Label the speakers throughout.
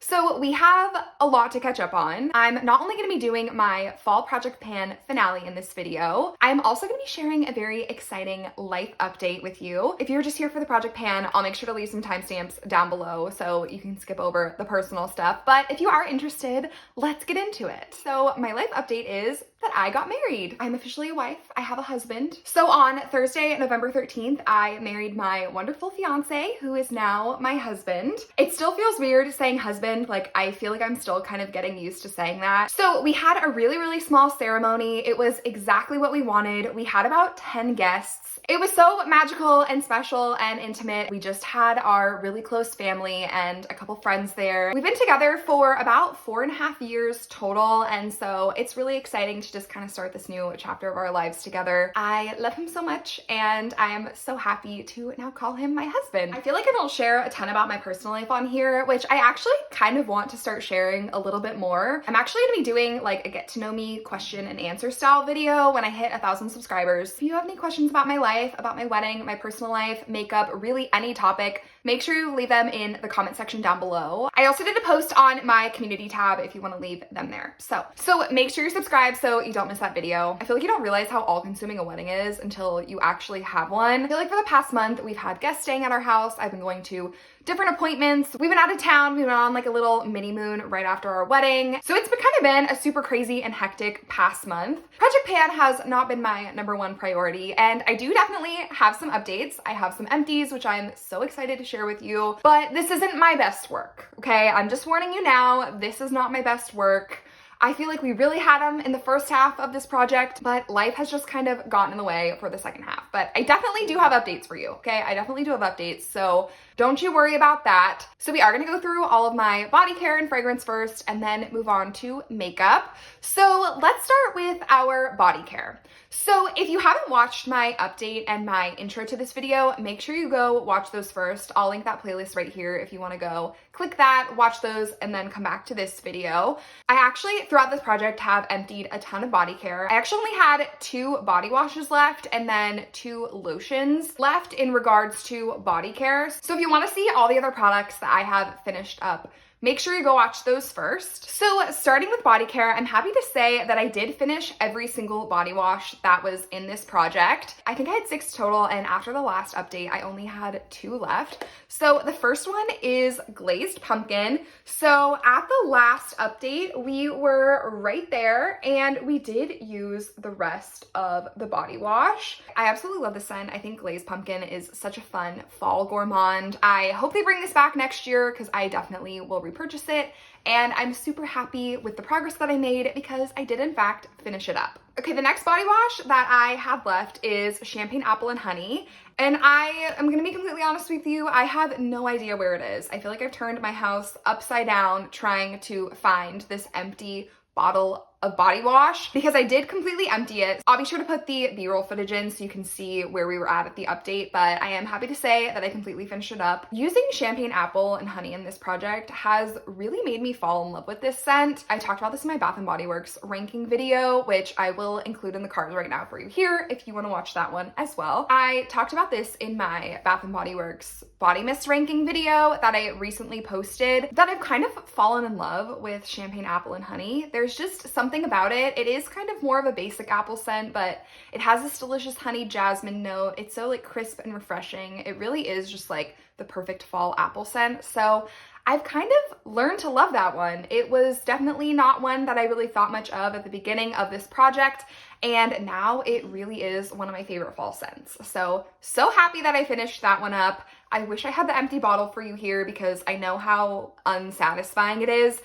Speaker 1: So we have a lot to catch up on. I'm not only going to be doing my fall project pan finale in this video, I'm also going to be sharing a very exciting life update with you. If you're just here for the project pan, I'll make sure to leave some timestamps down below so you can skip over the personal stuff. But if you are interested, let's get into it. So my life update is that I got married. I'm officially a wife. I have a husband. So on Thursday, November 13th, I married my wonderful fiance, who is now my husband. It still feels weird saying husband. Like, I feel like I'm still kind of getting used to saying that. So we had a really small ceremony. It was exactly what we wanted. We had about 10 guests. It was so magical and special and intimate. We just had our really close family and a couple friends there. We've been together for about 4.5 years total, and so it's really exciting to just kind of start this new chapter of our lives together. I love him so much, and I am so happy to now call him my husband. I feel like I don't share a ton about my personal life on here, which I actually kind of want to start sharing a little bit more. I'm actually gonna be doing like a get to know me question and answer style video when I hit 1,000 subscribers. If you have any questions about my life, about my wedding, my personal life, makeup, really any topic, make sure you leave them in the comment section down below. I also did a post on my community tab if you want to leave them there. So make sure you're subscribed so you don't miss that video. I feel like you don't realize how all-consuming a wedding is until you actually have one. I feel like for the past month, we've had guests staying at our house. I've been going to different appointments. We've been out of town. We went on like a little mini moon right after our wedding. So it's kind of been a super crazy and hectic past month. Project Pan has not been my #1 priority, and I do definitely have some updates. I have some empties, which I'm so excited to share with you, but this isn't my best work, okay? I'm just warning you now, this is not my best work. I feel like we really had them in the first half of this project, but life has just kind of gotten in the way for the second half. But I definitely do have updates for you, okay? I definitely do have updates, so don't you worry about that. So we are gonna go through all of my body care and fragrance first, and then move on to makeup. So let's start with our body care. So if you haven't watched my update and my intro to this video, make sure you go watch those first. I'll link that playlist right here if you wanna go click that, watch those, and then come back to this video. I actually, throughout this project, have emptied a ton of body care. I actually only had 2 body washes left and then 2 lotions left in regards to body care. So if you wanna see all the other products that I have finished up, make sure you go watch those first. So starting with body care, I'm happy to say that I did finish every single body wash that was in this project. I think I had 6 total, and after the last update, I only had 2 left. So the first one is Glazed Pumpkin. So at the last update, we were right there, and we did use the rest of the body wash. I absolutely love this scent. I think Glazed Pumpkin is such a fun fall gourmand. I hope they bring this back next year because I definitely will repurchase it, and I'm super happy with the progress that I made because I did in fact finish it up. Okay, the next body wash that I have left is Champagne Apple and Honey, and I am gonna be completely honest with you, I have no idea where it is. I feel like I've turned my house upside down trying to find this empty bottle of body wash because I did completely empty it. I'll be sure to put the B-roll footage in so you can see where we were at the update, but I am happy to say that I completely finished it up. Using Champagne Apple and Honey in this project has really made me fall in love with this scent. I talked about this in my Bath & Body Works ranking video, which I will include in the cards right now for you here if you want to watch that one as well. I talked about this in my Bath & Body Works body mist ranking video that I recently posted, that I've kind of fallen in love with Champagne Apple and Honey. There's just something about it. It is kind of more of a basic apple scent, but it has this delicious honey jasmine note. It's so like crisp and refreshing. It really is just like the perfect fall apple scent. So I've kind of learned to love that one. It was definitely not one that I really thought much of at the beginning of this project, and now it really is one of my favorite fall scents. So happy that I finished that one up. I wish I had the empty bottle for you here because I know how unsatisfying it is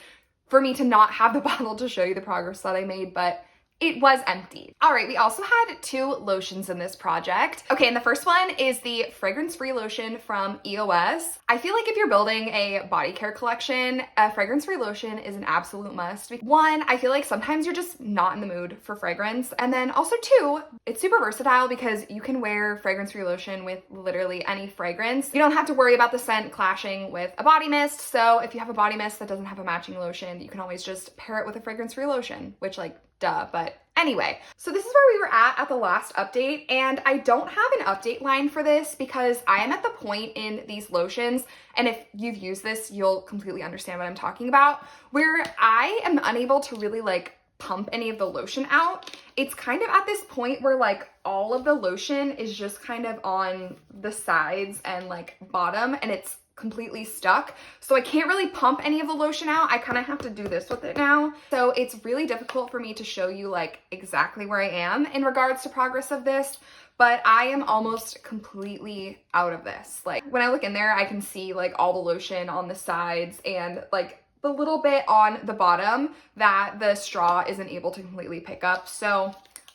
Speaker 1: for me to not have the bottle to show you the progress that I made, but it was empty. All right, we also had 2 lotions in this project. Okay, and the first one is the fragrance-free lotion from EOS. I feel like if you're building a body care collection, a fragrance-free lotion is an absolute must. 1, I feel like sometimes you're just not in the mood for fragrance. And then also 2, it's super versatile because you can wear fragrance-free lotion with literally any fragrance. You don't have to worry about the scent clashing with a body mist. So if you have a body mist that doesn't have a matching lotion, you can always just pair it with a fragrance-free lotion, which like, duh, but Anyway, so this is where we were at the last update, and I don't have an update line for this because I am at the point in these lotions, and if you've used this, you'll completely understand what I'm talking about, where I am unable to really like pump any of the lotion out. It's kind of at this point where like all of the lotion is just kind of on the sides and like bottom, and it's completely stuck. So I can't really pump any of the lotion out. I kind of have to do this with it now. So it's really difficult for me to show you like exactly where I am in regards to progress of this, but I am almost completely out of this. Like when I look in there, I can see like all the lotion on the sides and like the little bit on the bottom that the straw isn't able to completely pick up. So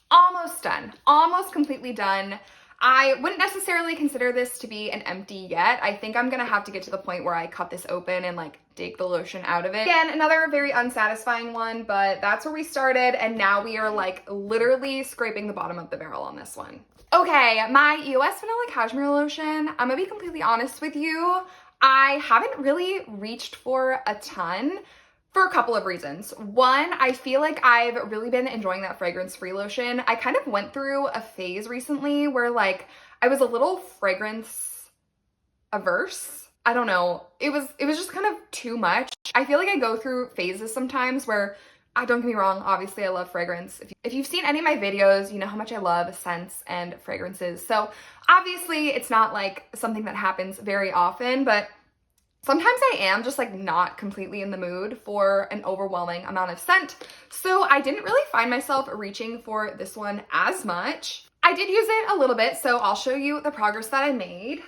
Speaker 1: almost done, almost completely done. I wouldn't necessarily consider this to be an empty yet. I think I'm gonna have to get to the point where I cut this open and like dig the lotion out of it. Again, another very unsatisfying one, but that's where we started, and now we are like literally scraping the bottom of the barrel on this one. Okay, my EOS Vanilla Cashmere Lotion, I'm gonna be completely honest with you, I haven't really reached for a ton for a couple of reasons. One, I feel like I've really been enjoying that fragrance-free lotion. I kind of went through a phase recently where like I was a little fragrance averse. I don't know. It was just kind of too much. I feel like I go through phases sometimes where, don't get me wrong, obviously I love fragrance. If you've seen any of my videos, you know how much I love scents and fragrances. So obviously it's not like something that happens very often, but sometimes I am just like not completely in the mood for an overwhelming amount of scent. So I didn't really find myself reaching for this one as much. I did use it a little bit, so I'll show you the progress that I made.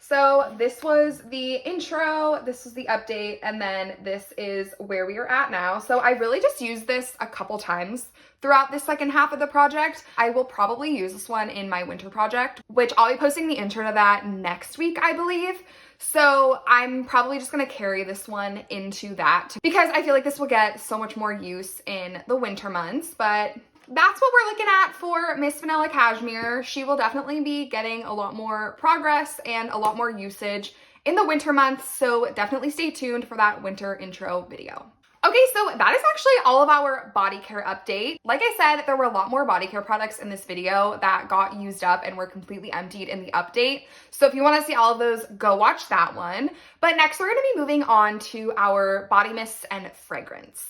Speaker 1: So this was the intro, this was the update, and then this is where we are at now. So I really just used this a couple times throughout the second half of the project. I will probably use this one in my winter project, which I'll be posting the intro to that next week, I believe. So I'm probably just gonna carry this one into that because I feel like this will get so much more use in the winter months, but that's what we're looking at for Miss Vanilla Cashmere. She will definitely be getting a lot more progress and a lot more usage in the winter months, so definitely stay tuned for that winter intro video. Okay, so that is actually all of our body care update. Like I said, there were a lot more body care products in this video that got used up and were completely emptied in the update. So if you want to see all of those, go watch that one. But next, we're going to be moving on to our body mists and fragrance.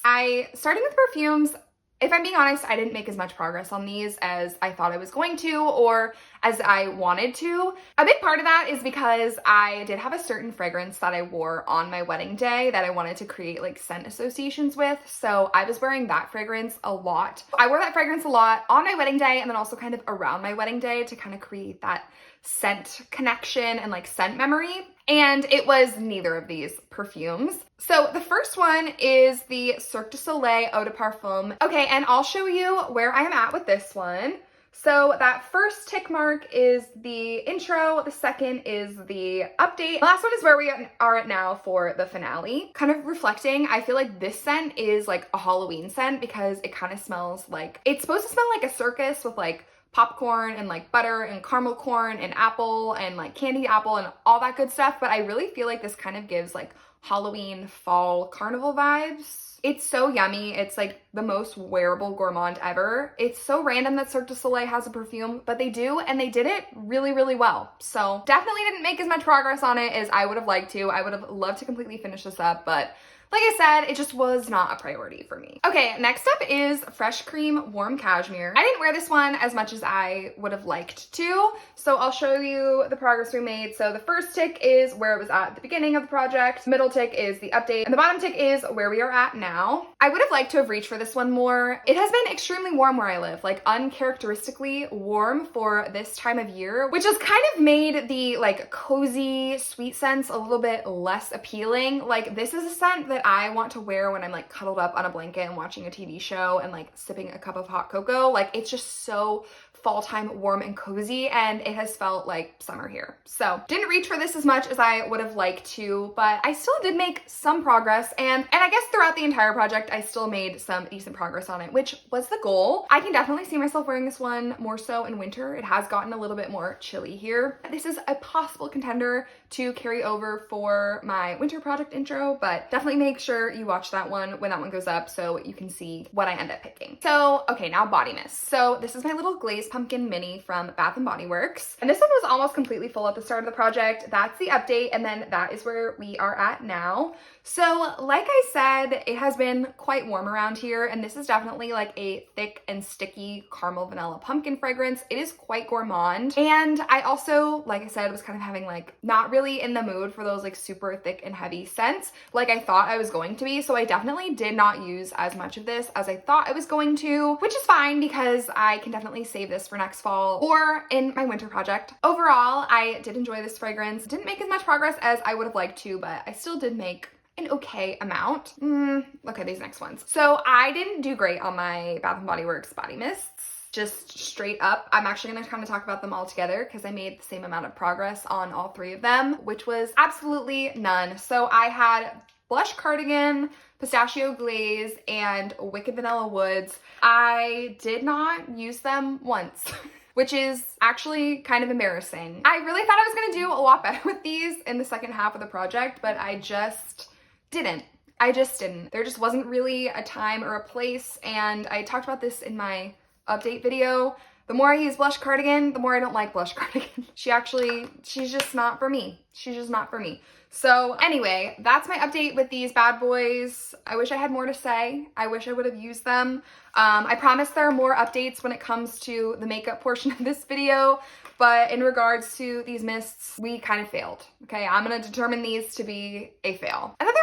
Speaker 1: Starting with perfumes, if I'm being honest, I didn't make as much progress on these as I thought I was going to or as I wanted to. A big part of that is because I did have a certain fragrance that I wore on my wedding day that I wanted to create like scent associations with. So I was wearing that fragrance a lot. I wore that fragrance a lot on my wedding day and then also kind of around my wedding day to kind of create that scent connection and like scent memory. And it was neither of these perfumes. So the first one is the Cirque du Soleil Eau de Parfum. Okay, and I'll show you where I am at with this one. So that first tick mark is the intro, the second is the update. The last one is where we are at now for the finale. Kind of reflecting, I feel like this scent is like a Halloween scent because it kind of smells like, it's supposed to smell like a circus with like popcorn and like butter and caramel corn and apple and like candy apple and all that good stuff, but I really feel like this kind of gives like Halloween, fall, carnival vibes. It's so yummy. It's like the most wearable gourmand ever. It's so random that Cirque du Soleil has a perfume, but they do, and they did it really, really well. So definitely didn't make as much progress on it as I would have liked to. I would have loved to completely finish this up, but like I said, it just was not a priority for me. Okay, next up is Fresh Cream Warm Cashmere. I didn't wear this one as much as I would have liked to, so I'll show you the progress we made. So the first tick is where it was at the beginning of the project, middle tick is the update, and the bottom tick is where we are at now. I would have liked to have reached for this one more. It has been extremely warm where I live, like uncharacteristically warm for this time of year, which has kind of made the like cozy sweet scents a little bit less appealing. Like this is a scent that I want to wear when I'm like cuddled up on a blanket and watching a TV show and like sipping a cup of hot cocoa. Like it's just so fall time warm and cozy, and it has felt like summer here. So didn't reach for this as much as I would have liked to, but I still did make some progress, and I guess throughout the entire project I still made some decent progress on it, which was the goal. I can definitely see myself wearing this one more so in winter. It has gotten a little bit more chilly here. This is a possible contender to carry over for my winter project intro, but definitely make sure you watch that one when that one goes up so you can see what I end up picking. So, okay, now body mist. So this is my little glazed pumpkin mini from Bath & Body Works. And this one was almost completely full at the start of the project. That's the update, and then that is where we are at now. So like I said, it has been quite warm around here, and this is definitely like a thick and sticky caramel vanilla pumpkin fragrance. It is quite gourmand. And I also, like I said, was kind of having like not really in the mood for those like super thick and heavy scents like I thought I was going to be. So I definitely did not use as much of this as I thought I was going to, which is fine because I can definitely save this for next fall or in my winter project. Overall, I did enjoy this fragrance. Didn't make as much progress as I would have liked to, but I still did make an okay amount. Okay, these next ones. So I didn't do great on my Bath & Body Works body mists. Just straight up. I'm actually gonna kind of talk about them all together because I made the same amount of progress on all three of them, which was absolutely none. So I had Blush Cardigan, Pistachio Glaze, and Wicked Vanilla Woods. I did not use them once. Which is actually kind of embarrassing. I really thought I was gonna do a lot better with these in the second half of the project, but I just didn't. I just didn't. There just wasn't really a time or a place, and I talked about this in my update video. The more I use Blush Cardigan, the more I don't like Blush Cardigan. She's just not for me. She's just not for me. So anyway, that's my update with these bad boys. I wish I had more to say. I wish I would have used them. I promise there are more updates when it comes to the makeup portion of this video, but in regards to these mists, we kind of failed. Okay, I'm gonna determine these to be a fail. Another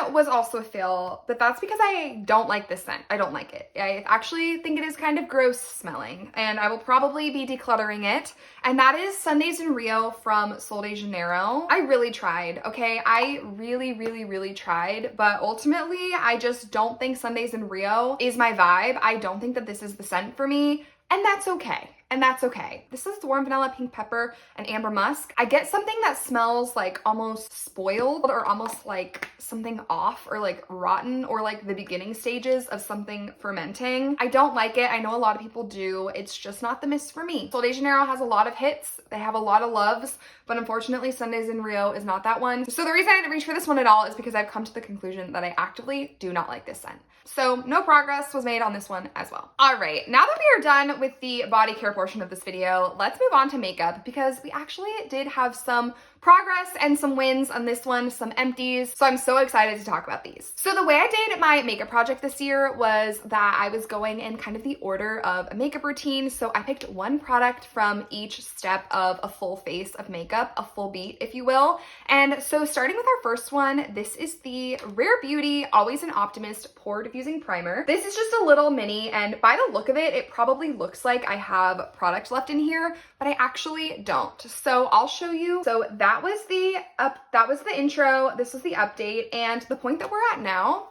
Speaker 1: one was also a fail, but that's because I don't like this scent. I don't like it. I actually think it is kind of gross smelling, and I will probably be decluttering it. And that is Sundays in Rio from Sol de Janeiro. I really tried, okay? I really tried, but ultimately, I just don't think Sundays in Rio is my vibe. I don't think that this is the scent for me, and that's okay. And that's okay. This is warm vanilla, pink pepper, and amber musk. I get something that smells like almost spoiled or almost like something off or like rotten or like the beginning stages of something fermenting. I don't like it. I know a lot of people do. It's just not the mist for me. Sol de Janeiro has a lot of hits. They have a lot of loves, but unfortunately Sundays in Rio is not that one. So the reason I didn't reach for this one at all is because I've come to the conclusion that I actively do not like this scent. So no progress was made on this one as well. All right, now that we are done with the body care portion of this video, let's move on to makeup because we actually did have some progress and some wins on this one, some empties. So I'm so excited to talk about these. So the way I did my makeup project this year was that I was going in kind of the order of a makeup routine. So I picked one product from each step of a full face of makeup, a full beat, if you will. And so starting with our first one, this is the Rare Beauty Always an Optimist Pore Diffusing Primer. This is just a little mini, and by the look of it, it probably looks like I have product left in here, but I actually don't. So I'll show you. So that was the intro. This was the update, and the point that we're at now,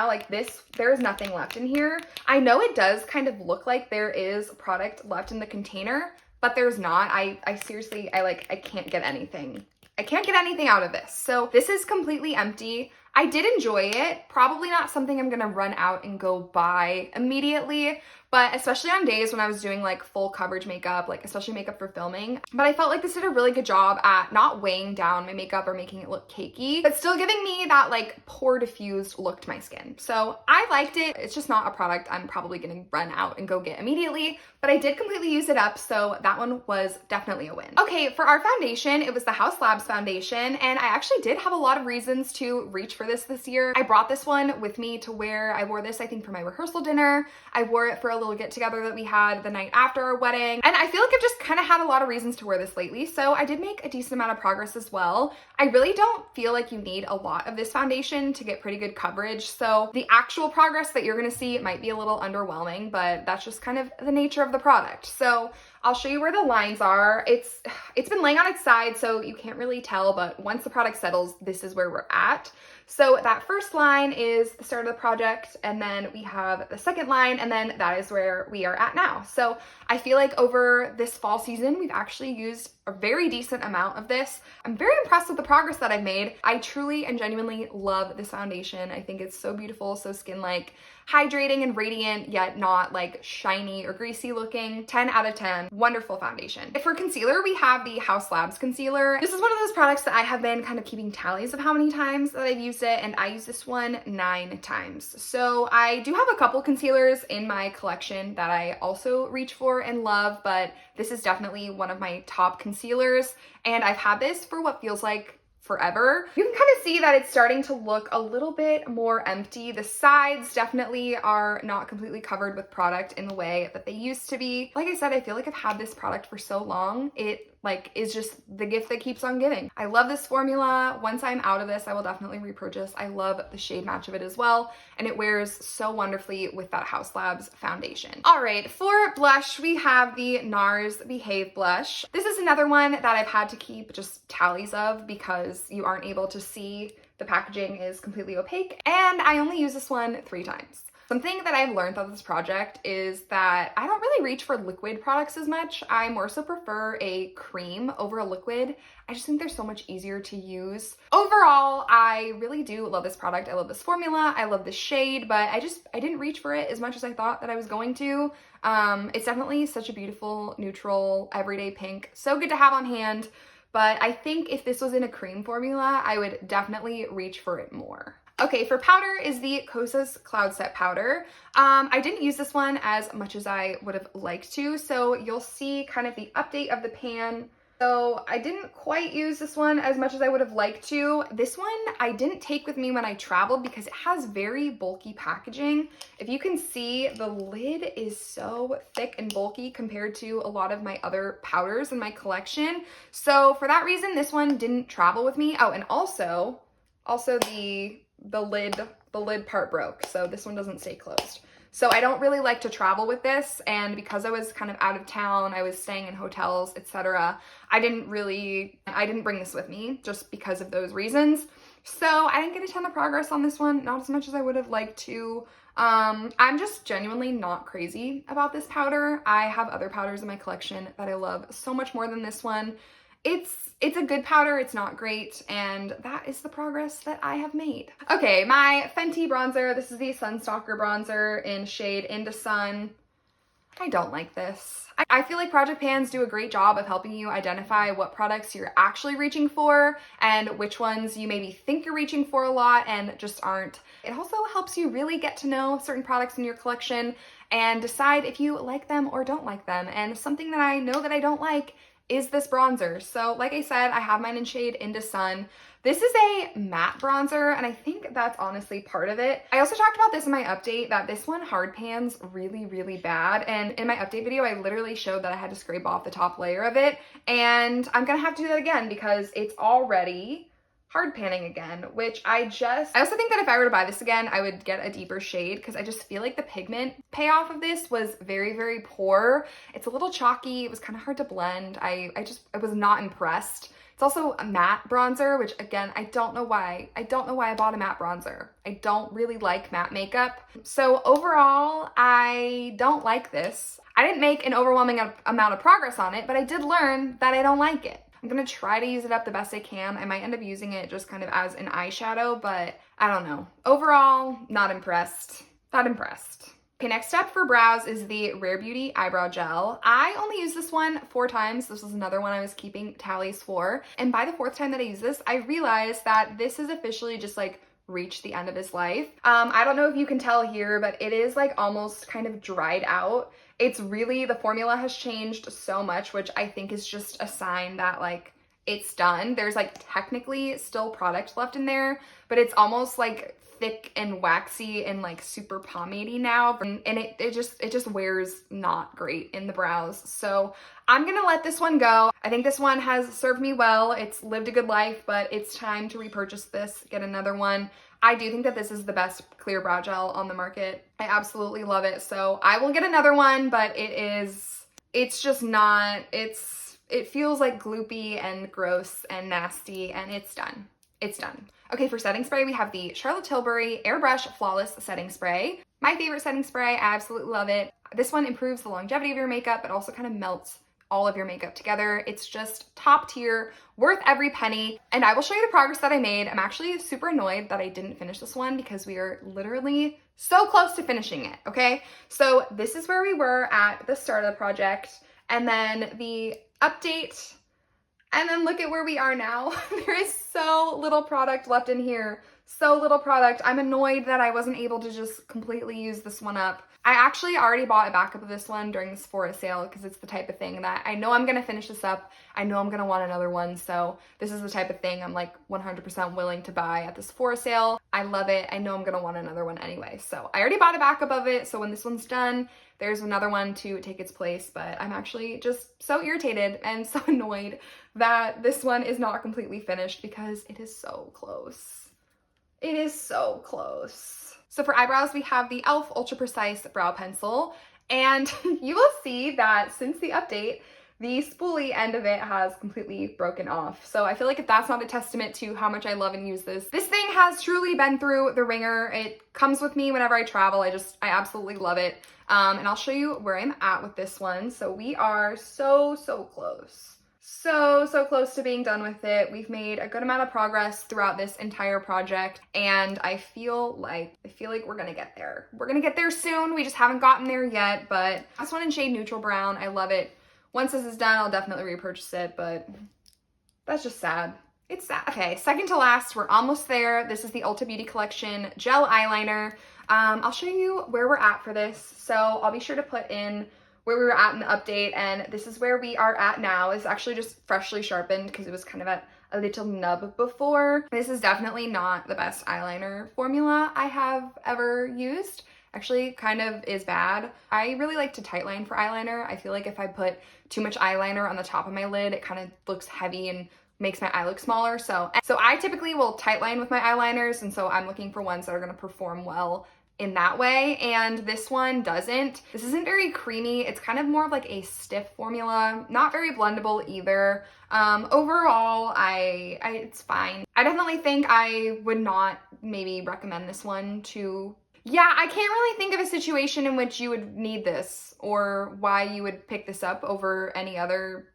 Speaker 1: like this, there is nothing left in here. I know it does kind of look like there is product left in the container, but there's not. I seriously, I can't get anything. I can't get anything out of this. So this is completely empty. I did enjoy it. Probably not something I'm gonna run out and go buy immediately, but especially on days when I was doing like full coverage makeup, like especially makeup for filming. But I felt like this did a really good job at not weighing down my makeup or making it look cakey, but still giving me that like pore diffused look to my skin. So I liked it. It's just not a product I'm probably gonna run out and go get immediately, but I did completely use it up, so that one was definitely a win. Okay, for our foundation, it was the Haus Labs foundation, and I actually did have a lot of reasons to reach for this year. I brought this one with me to wear. I wore this, I think, for my rehearsal dinner. I wore it for a little get together that we had the night after our wedding, and I feel like I've just kind of had a lot of reasons to wear this lately, so I did make a decent amount of progress as well. I really don't feel like you need a lot of this foundation to get pretty good coverage, so the actual progress that you're gonna see might be a little underwhelming, but that's just kind of the nature of the product. So I'll show you where the lines are. It's been laying on its side, so you can't really tell, but once the product settles, this is where we're at. So that first line is the start of the project, and then we have the second line, and then that is where we are at now. So I feel like over this fall season, we've actually used a very decent amount of this. I'm very impressed with the progress that I've made. I truly and genuinely love this foundation. I think it's so beautiful, so skin-like, hydrating and radiant, yet not like shiny or greasy looking. 10 out of 10. Wonderful foundation. For concealer, we have the House Labs concealer. This is one of those products that I have been kind of keeping tallies of how many times that I've used it, and I use this one 9 times. So I do have a couple concealers in my collection that I also reach for and love, but this is definitely one of my top concealers, and I've had this for what feels like forever. You can kind of see that it's starting to look a little bit more empty. The sides definitely are not completely covered with product in the way that they used to be. Like I said, I feel like I've had this product for so long. It is just the gift that keeps on giving. I love this formula. Once I'm out of this, I will definitely repurchase. I love the shade match of it as well, and it wears so wonderfully with that House Labs foundation. All right, for blush, we have the NARS Behave blush. This is another one that I've had to keep just tallies of because you aren't able to see. The packaging is completely opaque, and I only use this one 3 times. Something that I've learned about this project is that I don't really reach for liquid products as much. I more so prefer a cream over a liquid. I just think they're so much easier to use. Overall, I really do love this product. I love this formula. I love this shade, but I didn't reach for it as much as I thought that I was going to. It's definitely such a beautiful, neutral, everyday pink. So good to have on hand. But I think if this was in a cream formula, I would definitely reach for it more. Okay, for powder is the Kosas Cloud Set powder. I didn't use this one as much as I would have liked to, so you'll see kind of the update of the pan. So I didn't quite use this one as much as I would have liked to. This one I didn't take with me when I traveled because it has very bulky packaging. If you can see, the lid is so thick and bulky compared to a lot of my other powders in my collection. So for that reason, this one didn't travel with me. Oh, and also the lid part broke, so this one doesn't stay closed. So I don't really like to travel with this, and because I was kind of out of town, I was staying in hotels, etc. I didn't bring this with me just because of those reasons. So I didn't get a ton of progress on this one, not as much as I would have liked to. I'm just genuinely not crazy about this powder. I have other powders in my collection that I love so much more than this one. It's a good powder, it's not great, and that is the progress that I have made. Okay, my Fenty bronzer, this is the Sunstalker bronzer in shade Into Sun. I don't like this. I feel like project pans do a great job of helping you identify what products you're actually reaching for and which ones you maybe think you're reaching for a lot and just aren't. It also helps you really get to know certain products in your collection and decide if you like them or don't like them. And something that I know that I don't like is this bronzer. So like I said, I have mine in shade Into Sun. This is a matte bronzer, and I think that's honestly part of it. I also talked about this in my update that this one hard pans really, really bad. And in my update video, I literally showed that I had to scrape off the top layer of it. And I'm gonna have to do that again because it's already hard panning again, which I also think that if I were to buy this again, I would get a deeper shade because I just feel like the pigment payoff of this was very, very poor. It's a little chalky. It was kind of hard to blend. I was not impressed. It's also a matte bronzer, which again, I don't know why I bought a matte bronzer. I don't really like matte makeup. So overall, I don't like this. I didn't make an overwhelming amount of progress on it, but I did learn that I don't like it. I'm gonna try to use it up the best I can. I might end up using it just kind of as an eyeshadow, but I don't know. Overall, not impressed. Not impressed. Okay, next up for brows is the Rare Beauty Eyebrow Gel. I only used this one 4 times. This was another one I was keeping tallies for. And by the 4th time that I used this, I realized that this is officially just like reached the end of his life. I don't know if you can tell here, but it is like almost kind of dried out. It's really, the formula has changed so much, which I think is just a sign that like it's done. There's like technically still product left in there, but it's almost like thick and waxy and like super pomade-y now, and it just wears not great in the brows. So I'm gonna let this one go. I think this one has served me well. It's lived a good life, but it's time to repurchase this, get another one. I do think that this is the best clear brow gel on the market. I absolutely love it. So I will get another one, but it's just not, it feels like gloopy and gross and nasty, and it's done. It's done. Okay, for setting spray, we have the Charlotte Tilbury Airbrush Flawless Setting Spray. My favorite setting spray, I absolutely love it. This one improves the longevity of your makeup, but also kind of melts all of your makeup together. It's just top tier, worth every penny. And I will show you the progress that I made. I'm actually super annoyed that I didn't finish this one because we are literally so close to finishing it, okay? So this is where we were at the start of the project. and then the update, and then look at where we are now. There is so little product left in here. So little product. I'm annoyed that I wasn't able to just completely use this one up. I actually already bought a backup of this one during the Sephora sale because it's the type of thing that I know I'm gonna finish this up. I know I'm gonna want another one, so this is the type of thing I'm like 100% willing to buy at the Sephora sale. I love it. I know I'm gonna want another one anyway, so I already bought a backup of it, so when this one's done, there's another one to take its place, but I'm actually just so irritated and so annoyed that this one is not completely finished because it is so close. It is so close. So for eyebrows, we have the e.l.f. Ultra Precise Brow Pencil, and you will see that since the update, the spoolie end of it has completely broken off. So I feel like if that's not a testament to how much I love and use this thing has truly been through the ringer. It comes with me whenever I travel. I absolutely love it. And I'll show you where I'm at with this one. So we are so close. So close to being done with it. We've made a good amount of progress throughout this entire project, and I feel like we're gonna get there. We're gonna get there soon. We just haven't gotten there yet, but this one in shade Neutral Brown. I love it. Once this is done, I'll definitely repurchase it, but that's just sad. It's sad. Okay, second to last, we're almost there. This is the Ulta Beauty Collection Gel Eyeliner. I'll show you where we're at for this. So I'll be sure to put in where we were at in the update, and this is where we are at now. It's actually just freshly sharpened because it was kind of at a little nub before. This is definitely not the best eyeliner formula I have ever used. Actually kind of is bad. I really like to tightline for eyeliner. I feel like if I put too much eyeliner on the top of my lid, it kind of looks heavy and makes my eye look smaller. So I typically will tightline with my eyeliners, and so I'm looking for ones that are gonna perform well in that way, and this one doesn't. This isn't very creamy. It's kind of more of like a stiff formula, not very blendable either. Overall, it's fine. I definitely think I would not maybe recommend this one to, yeah, I can't really think of a situation in which you would need this or why you would pick this up over any other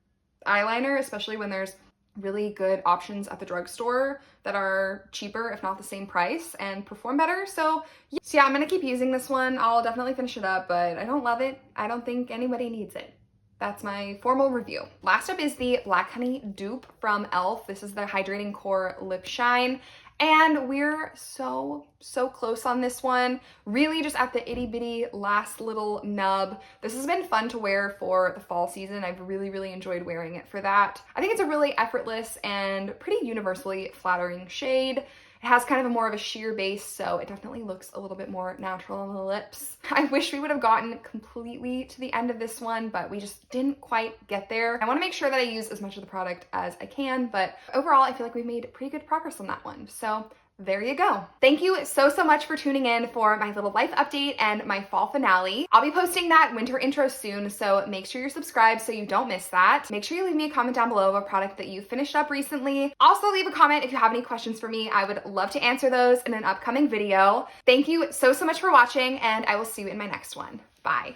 Speaker 1: eyeliner, especially when there's really good options at the drugstore that are cheaper, if not the same price, and perform better. So yeah, I'm gonna keep using this one. I'll definitely finish it up, but I don't love it. I don't think anybody needs it. That's my formal review. Last up is the Black Honey dupe from e.l.f. This is the Hydrating Core Lip Shine. And we're so close on this one. Really just at the itty bitty last little nub. This has been fun to wear for the fall season. I've really enjoyed wearing it for that. I think it's a really effortless and pretty universally flattering shade. It has kind of a more of a sheer base, so it definitely looks a little bit more natural on the lips. I wish we would have gotten completely to the end of this one, but we just didn't quite get there. I want to make sure that I use as much of the product as I can, but overall, I feel like we've made pretty good progress on that one. So there you go. Thank you so much for tuning in for my little life update and my fall finale. I'll be posting that winter intro soon, so make sure you're subscribed so you don't miss that. Make sure you leave me a comment down below of a product that you finished up recently. Also leave a comment if you have any questions for me. I would love to answer those in an upcoming video. Thank you so much for watching, and I will see you in my next one. Bye.